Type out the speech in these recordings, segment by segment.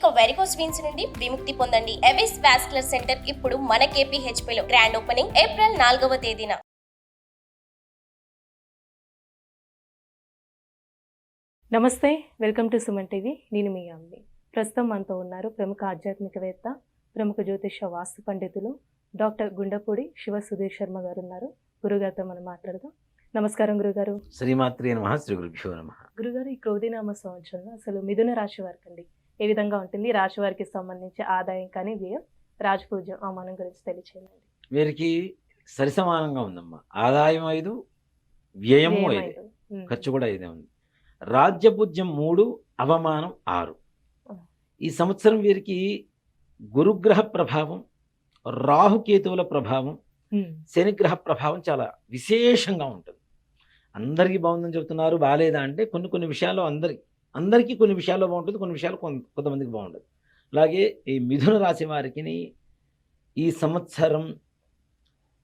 ఇక varicose veins నుండి విముక్తి పొందండి. ఎవిస్ వాస్కులర్ సెంటర్ ఇప్పుడు మన KPHP లో గ్రాండ్ ఓపెనింగ్ ఏప్రిల్ 4వ తేదీన. నమస్తే, వెల్కమ్ టు సుమన్ టీవీ. నేను మీ అమ్మి. ప్రస్తుతం మనతో ఉన్నారు ప్రముఖ ఆధ్యాత్మికవేత్త, ప్రముఖ జ్యోతిష వాస్తు పండితులు డాక్టర్ గుండపూడి శివ సుధీర్ శర్మ గారు ఉన్నారు. గురుగారితో మనం మాట్లాడదాం. నమస్కారం గురుగారు. శ్రీమాత్రే నమః, శ్రీ గురుభ్యో నమః. గురుగారు, ఈ క్రోధినామ సంవత్సరంలో అసలు మిథున రాశి వారికి అండి ఏ విధంగా ఉంటుంది? రాశి వారికి సంబంధించి ఆదాయం కానీ వ్యయం, రాజపూజ్యం, అవమానం గురించి తెలియచేయండి. వీరికి సరిసమానంగా ఉందమ్మా. ఆదాయం 5, వ్యయము 5, ఖర్చు కూడా 5 ఉంది. రాజ్యపూజ్యం 3, అవమానం 6. ఈ సంవత్సరం వీరికి గురుగ్రహ ప్రభావం, రాహుకేతువుల ప్రభావం, శనిగ్రహ ప్రభావం చాలా విశేషంగా ఉంటుంది. అందరికీ బాగుందని చెబుతున్నారు, బాగాలేదా అంటే కొన్ని విషయాల్లో అందరికీ కొన్ని విషయాల్లో బాగుంటుంది, కొన్ని విషయాలు కొంతమందికి బాగుంటుంది. అలాగే ఈ మిథున రాశి వారికి ఈ సంవత్సరం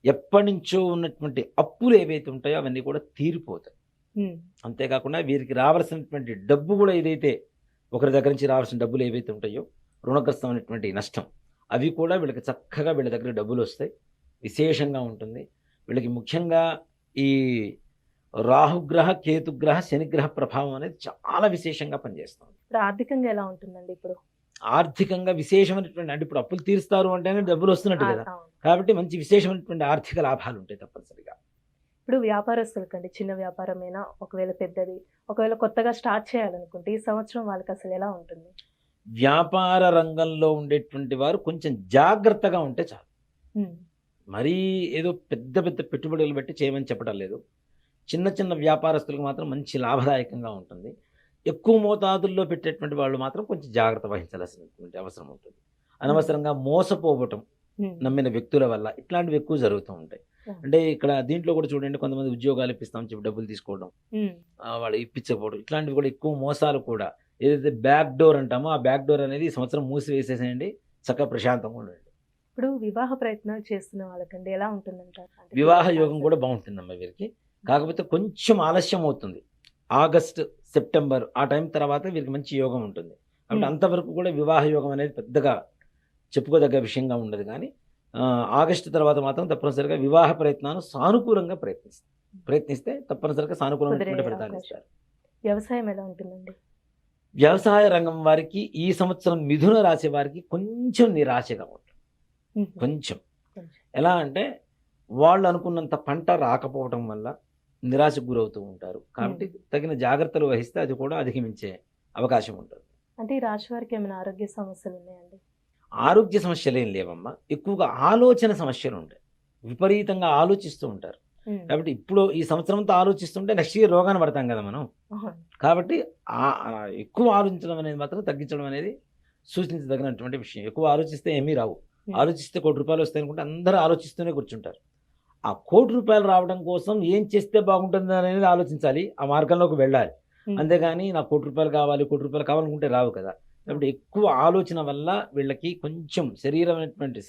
ఎప్పటి నుంచో ఉన్నటువంటి అప్పులు ఏవైతే ఉంటాయో అవన్నీ కూడా తీరిపోతాయి. అంతేకాకుండా వీరికి రావాల్సినటువంటి డబ్బు కూడా ఏదైతే ఒకరి దగ్గర నుంచి రావాల్సిన డబ్బులు ఏవైతే ఉంటాయో, రుణగ్రస్తమైనటువంటి నష్టం, అవి కూడా వీళ్ళకి చక్కగా వీళ్ళ దగ్గర డబ్బులు వస్తాయి. విశేషంగా ఉంటుంది వీళ్ళకి. ముఖ్యంగా ఈ రాహుగ్రహ, కేతుగ్రహ, శనిగ్రహ ప్రభావం అనేది చాలా విశేషంగా పనిచేస్తుంది. ఆర్థికంగా ఎలా ఉంటుందండి ఇప్పుడు? ఆర్థికంగా విశేషమైనటువంటి, అంటే ఇప్పుడు అప్పులు తీరుస్తారు అంటేనే డబ్బులు వస్తున్నట్టు కదా, కాబట్టి మంచి విశేషమైనటువంటి ఆర్థిక లాభాలు ఉంటాయి తప్పనిసరిగా. ఇప్పుడు వ్యాపారస్తులకండి, చిన్న వ్యాపారమైనా ఒకవేళ పెద్దది, ఒకవేళ కొత్తగా స్టార్ట్ చేయాలనుకుంటే ఈ సంవత్సరం వాళ్ళకి అసలు ఎలా ఉంటుంది? వ్యాపార రంగంలో ఉండేటువంటి వారు కొంచెం జాగ్రత్తగా ఉంటే చాలు. మరీ ఏదో పెద్ద పెట్టుబడులు పెట్టి చేయమని చెప్పడం లేదు. చిన్న వ్యాపారస్తులకు మాత్రం మంచి లాభదాయకంగా ఉంటుంది. ఎక్కువ మోతాదుల్లో పెట్టేటువంటి వాళ్ళు మాత్రం కొంచెం జాగ్రత్త వహించాల్సినటువంటి అవసరం ఉంటుంది. అనవసరంగా మోసపోవటం నమ్మిన వ్యక్తుల వల్ల ఇట్లాంటివి ఎక్కువ జరుగుతూ ఉంటాయి. అంటే ఇక్కడ దీంట్లో కూడా చూడండి, కొంతమంది ఉద్యోగాలు ఇప్పిస్తామని చెప్పి డబ్బులు తీసుకోవడం, వాళ్ళు ఇప్పించకపోవడం, ఇట్లాంటివి కూడా ఎక్కువ మోసాలు కూడా. ఏదైతే బ్యాక్ డోర్ అంటామో, ఆ బ్యాక్ డోర్ అనేది ఈ సంవత్సరం మూసివేసేసేయండి, చక్కగా ప్రశాంతంగా ఉండండి. ఇప్పుడు వివాహ ప్రయత్నాలు చేస్తున్న వాళ్ళకండి ఎలా ఉంటుందంటారు? వివాహ యోగం కూడా బాగుంటుందమ్మా వీరికి. కాకపోతే కొంచెం ఆలస్యం అవుతుంది. ఆగస్ట్, సెప్టెంబర్ ఆ టైం తర్వాత వీరికి మంచి యోగం ఉంటుంది. కాబట్టి అంతవరకు కూడా వివాహ యోగం అనేది పెద్దగా చెప్పుకోదగ్గ విషయంగా ఉండదు. కానీ ఆగస్టు తర్వాత మాత్రం తప్పనిసరిగా వివాహ ప్రయత్నాలు సానుకూలంగా ప్రయత్నిస్తే తప్పనిసరిగా సానుకూలమైన ఫలితాలు ఇస్తారు. వ్యవసాయం ఎలా ఉంటుందండి? వ్యవసాయ రంగం వారికి ఈ సంవత్సరం మిథున రాశి వారికి కొంచెం నిరాశగా ఉంటుంది. కొంచెం ఎలా అంటే వాళ్ళు అనుకున్నంత పంట రాకపోవడం వల్ల నిరాశకు గురవుతూ ఉంటారు. కాబట్టి తగిన జాగ్రత్తలు వహిస్తే అది కూడా అధిగమించే అవకాశం ఉంటుంది. అంటే ఈ రాశి వారికి ఏమైనా ఆరోగ్య సమస్యలు ఉన్నాయండి? ఆరోగ్య సమస్యలు ఏం లేవమ్మా. ఎక్కువగా ఆలోచన సమస్యలు ఉంటాయి. విపరీతంగా ఆలోచిస్తూ ఉంటారు. కాబట్టి ఇప్పుడు ఈ సంవత్సరంతో ఆలోచిస్తుంటే నెక్స్ట్ ఇయర్ రోగాన్ని పడతాం కదా మనం. కాబట్టి ఎక్కువ ఆలోచించడం అనేది మాత్రం తగ్గించడం అనేది సూచించదగినటువంటి విషయం. ఎక్కువ ఆలోచిస్తే ఏమీ రావు. ఆలోచిస్తే ₹1 కోటి వస్తాయి అనుకుంటే అందరూ ఆలోచిస్తూనే కూర్చుంటారు. ఆ ₹1 కోటి రావడం కోసం ఏం చేస్తే బాగుంటుంది అనేది ఆలోచించాలి, ఆ మార్గంలోకి వెళ్ళాలి. అంతేగాని నాకు ₹1 కోటి కావాలి, ₹1 కోటి కావాలనుకుంటే రావు కదా. కాబట్టి ఎక్కువ ఆలోచన వల్ల వీళ్ళకి కొంచెం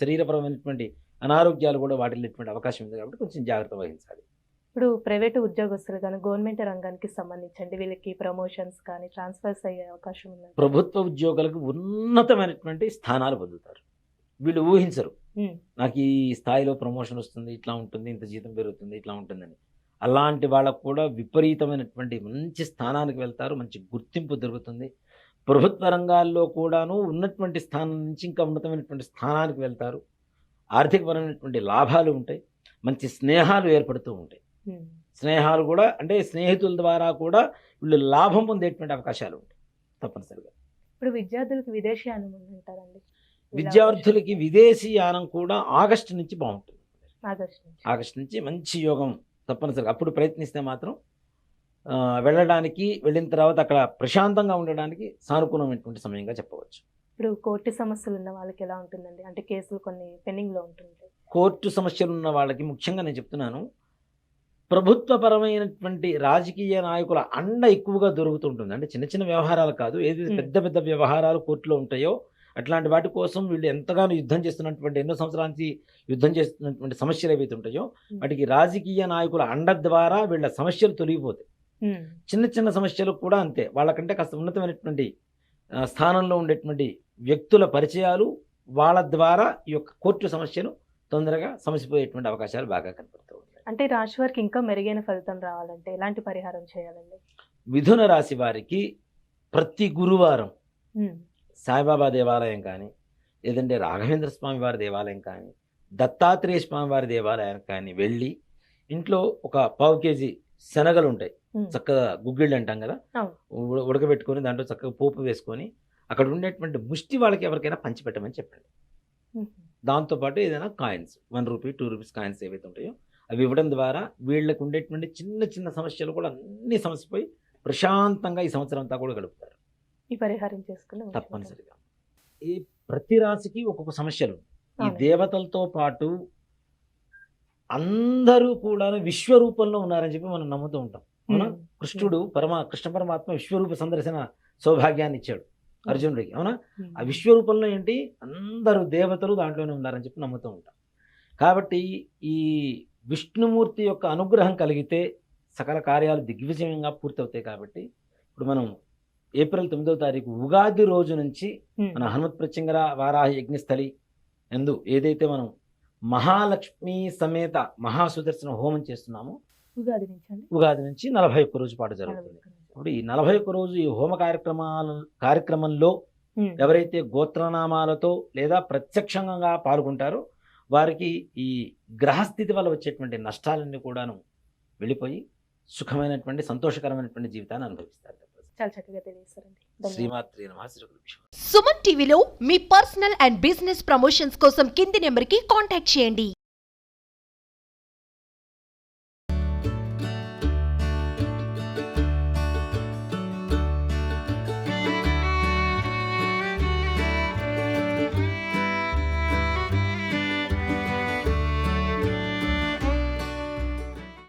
శరీరపరమైనటువంటి అనారోగ్యాలు కూడా వాటిల్లేటువంటి అవకాశం ఉంది. కాబట్టి కొంచెం జాగ్రత్త వహించాలి. ఇప్పుడు ప్రైవేటు ఉద్యోగస్తులు కానీ గవర్నమెంట్ రంగానికి సంబంధించండి, వీళ్ళకి ప్రమోషన్స్ కానీ ట్రాన్స్ఫర్స్ అయ్యే అవకాశం ఉంది? ప్రభుత్వ ఉద్యోగులకు ఉన్నతమైనటువంటి స్థానాలు పొందుతారు. వీళ్ళు ఊహించరు, నాకు ఈ స్థాయిలో ప్రమోషన్ వస్తుంది, ఇట్లా ఉంటుంది, ఇంత జీతం పెరుగుతుంది, ఇట్లా ఉంటుందని. అలాంటి వాళ్ళకు కూడా విపరీతమైనటువంటి మంచి స్థానానికి వెళ్తారు, మంచి గుర్తింపు దొరుకుతుంది. ప్రభుత్వ రంగాల్లో కూడాను ఉన్నటువంటి స్థానం నుంచి ఇంకా ఉన్నతమైనటువంటి స్థానానికి వెళ్తారు. ఆర్థికపరమైనటువంటి లాభాలు ఉంటాయి, మంచి స్నేహాలు ఏర్పడుతూ ఉంటాయి. స్నేహాలు కూడా అంటే స్నేహితుల ద్వారా కూడా వీళ్ళు లాభం పొందేటువంటి అవకాశాలు ఉంటాయి తప్పనిసరిగా. ఇప్పుడు విద్యార్థులకు విదేశీయానం అంటారండి, విద్యార్థులకి విదేశీయానం కూడా ఆగస్టు నుంచి బాగుంటుంది. ఆగస్టు నుంచి మంచి యోగం తప్పనిసరిగా. అప్పుడు ప్రయత్నిస్తే మాత్రం వెళ్ళిన తర్వాత అక్కడ ప్రశాంతంగా ఉండడానికి సానుకూలమైనటువంటి సమయంగా చెప్పవచ్చు. ఇప్పుడు కోర్టు సమస్యలు ఉన్న వాళ్ళకి ఎలా ఉంటుందండి? అంటే కేసులు కొన్ని పెండింగ్లో ఉంటుంటాయి. కోర్టు సమస్యలు ఉన్న వాళ్ళకి ముఖ్యంగా నేను చెప్తున్నాను, ప్రభుత్వపరమైనటువంటి రాజకీయ నాయకుల అండ ఎక్కువగా దొరుకుతుంటుంది. అంటే చిన్న వ్యవహారాలు కాదు, ఏదైతే పెద్ద వ్యవహారాలు కోర్టులో ఉంటాయో అట్లాంటి వాటి కోసం వీళ్ళు ఎంతగానో యుద్ధం చేస్తున్నటువంటి, ఎన్నో సంవత్సరాల నుంచి యుద్ధం చేస్తున్నటువంటి సమస్యలు ఏవైతే ఉంటాయో వాటికి రాజకీయ నాయకుల అండ ద్వారా వీళ్ళ సమస్యలు తొలగిపోతాయి. చిన్న సమస్యలు కూడా అంతే, వాళ్ళకంటే కాస్త ఉన్నతమైనటువంటి స్థానంలో ఉండేటువంటి వ్యక్తుల పరిచయాలు, వాళ్ళ ద్వారా ఈ యొక్క కోర్టు సమస్యను తొందరగా సమసిపోయేటువంటి అవకాశాలు బాగా కనపడుతూ ఉంటాయి. అంటే రాశి వారికి ఇంకా మెరుగైన ఫలితం రావాలంటే ఎలాంటి పరిహారం చేయాలండి? మిథున రాశి వారికి ప్రతి గురువారం ఉమ్, సాయిబాబా దేవాలయం కానీ, లేదంటే రాఘవేంద్ర స్వామి వారి దేవాలయం కానీ, దత్తాత్రేయ స్వామి వారి దేవాలయం కానీ వెళ్ళి ఇంట్లో ఒక 1/4 కేజీ శనగలు ఉంటాయి, ఉమ్, చక్కగా గుగ్గిళ్ళు అంటాం కదా, అవును. ఉడకబెట్టుకొని దాంట్లో చక్కగా పోపు వేసుకొని అక్కడ ఉండేటువంటి ముష్టి వాళ్ళకి ఎవరికైనా పంచిపెట్టమని చెప్పండి. ఉమ్, దాంతోపాటు ఏదైనా కాయిన్స్, 1 రూపీ 2 రూపీస్ కాయిన్స్ ఏవైతే ఉంటాయో అవి ఇవ్వడం ద్వారా వీళ్ళకు ఉండేటువంటి చిన్న చిన్న సమస్యలు కూడా అన్ని సమస్యపోయి ప్రశాంతంగా ఈ సంవత్సరం అంతా కూడా గడుపుతారు. ఈ పరిహారం చేసుకుని మంచిది. తప్పనిసరిగా ఈ ప్రతి రాశికి ఒక్కొక్క సమస్యలు. ఈ అవునండి. దేవతలతో పాటు అందరూ కూడా విశ్వరూపంలో ఉన్నారని చెప్పి మనం నమ్ముతూ ఉంటాం. అవునా? ఉమ్, కృష్ణ పరమాత్మ విశ్వరూప సందర్శన సౌభాగ్యాన్ని ఇచ్చాడు అర్జునుడికి. అవునా? ఉమ్, ఆ విశ్వరూపంలో ఏంటి, అందరూ దేవతలు దాంట్లోనే ఉన్నారని చెప్పి నమ్ముతూ ఉంటాం. కాబట్టి ఈ విష్ణుమూర్తి యొక్క అనుగ్రహం కలిగితే సకల కార్యాలు దిగ్విజయంగా పూర్తవుతాయి. కాబట్టి ఇప్పుడు మనం ఏప్రిల్ 9వ తారీఖు ఉగాది రోజు నుంచి ఉమ్, మన హనుమత్ ప్రత్యంగర వారాహ యజ్ఞస్థలి ఎందు ఏదైతే మనం మహాలక్ష్మి సమేత మహాసుదర్శన హోమం చేస్తున్నామో ఉగాది నుంచి అండి. ఉగాది నుంచి 41 రోజు పాటు జరుగుతుంది. ఇప్పుడు ఈ 41 రోజు ఈ హోమ కార్యక్రమంలో ఉమ్, ఎవరైతే గోత్రనామాలతో లేదా ప్రత్యక్షంగా పాల్గొంటారో వారికి ఈ గ్రహస్థితి వల్ల వచ్చేటువంటి నష్టాలన్నీ కూడాను వెళ్ళిపోయి సుఖమైనటువంటి సంతోషకరమైనటువంటి జీవితాన్ని అనుభవిస్తారు. చాలా చక్కగా తెలియజేస్తారండి. ధన్యవాదాలు. శ్రీమాత్రి నమః శ్రీ గురుభ్యో. సుమన్ టీవీలో మీ పర్సనల్ అండ్ బిజినెస్ ప్రమోషన్స్ కోసం కింది నెంబర్కి కాంటాక్ట్ చేయండి.